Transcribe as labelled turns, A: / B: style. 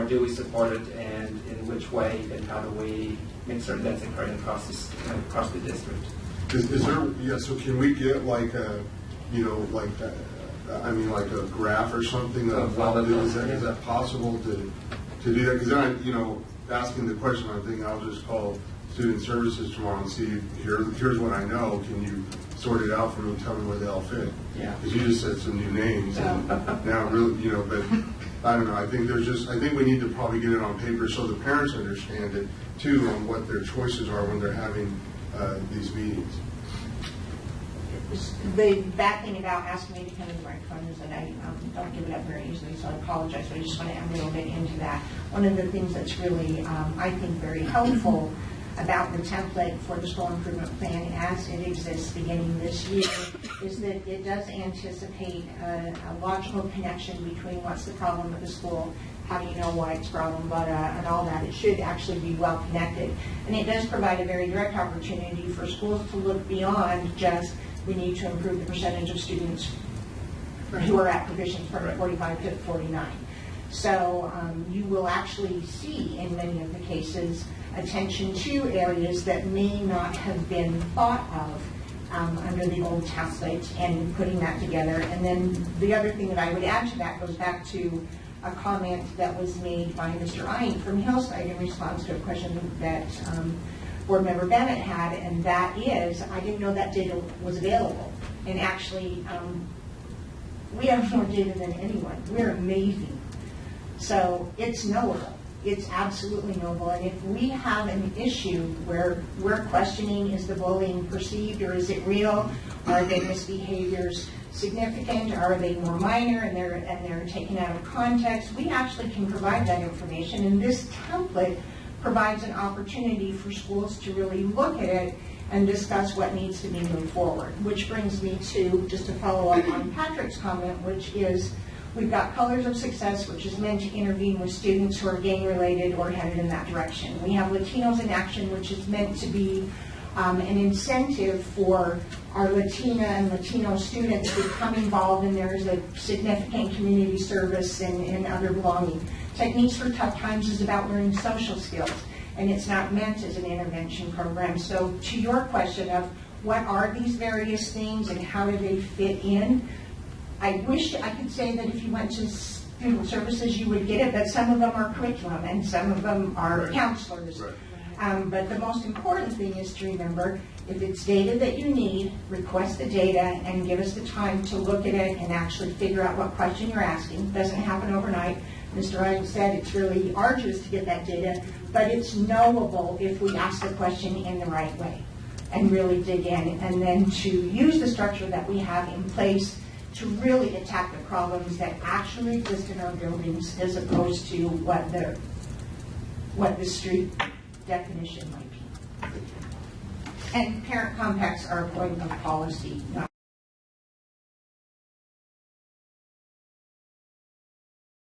A: do we support it, and in which way, and how do we make certain that's occurring across the district?
B: Is there, yeah, so can we get like a, you know, like I mean, like a graph or something of is that possible to do that? Because then, you know, asking the question, I think I'll just call student services tomorrow and see, here's what I know. Can you sort it out for me and tell me where they all fit?
A: Yeah.
B: Because you just said some new names, and now really, you know, but I don't know. I think we need to probably get it on paper so the parents understand it too, on what their choices are when they're having these meetings.
C: The bad thing about asking me to come to the microphone is that I don't give it up very easily, so I apologize, but I just want to add a little bit into that. One of the things that's really, I think, very helpful about the template for the school improvement plan as it exists beginning this year is that it does anticipate a logical connection between what's the problem with the school, how do you know why it's a problem, but and all that. It should actually be well connected. And it does provide a very direct opportunity for schools to look beyond just we need to improve the percentage of students who are at provision from 45 to 49. So you will actually see in many of the cases attention to areas that may not have been thought of under the old templates and putting that together. And then the other thing that I would add to that goes back to a comment that was made by Mr. Eint from Hillside in response to a question that Board Member Bennett had, and that is, I didn't know that data was available. And actually, we have more data than anyone. We're amazing. So it's knowable. It's absolutely knowable. And if we have an issue where we're questioning, is the bullying perceived or is it real? Are the misbehaviors significant? Are they more minor and they're taken out of context? We actually can provide that information. And this template provides an opportunity for schools to really look at it and discuss what needs to be moved forward. Which brings me to, just to follow up on Patrick's comment, which is we've got Colors of Success, which is meant to intervene with students who are gang-related or headed in that direction. We have Latinos in Action, which is meant to be an incentive for our Latina and Latino students to become involved, and there's a significant community service and other belonging. Techniques for Tough Times is about learning social skills, and it's not meant as an intervention program. So to your question of what are these various things and how do they fit in, I wish I could say that if you went to student services you would get it, but some of them are curriculum and some of them are counselors. Right. But the most important thing is to remember, if it's data that you need, request the data and give us the time to look at it and actually figure out what question you're asking. It doesn't happen overnight. Mr. Ryan said it's really arduous to get that data, but it's knowable if we ask the question in the right way and really dig in, and then to use the structure that we have in place to really attack the problems that actually exist in our buildings as opposed to what the street definition might be. And parent compacts are a point of policy, not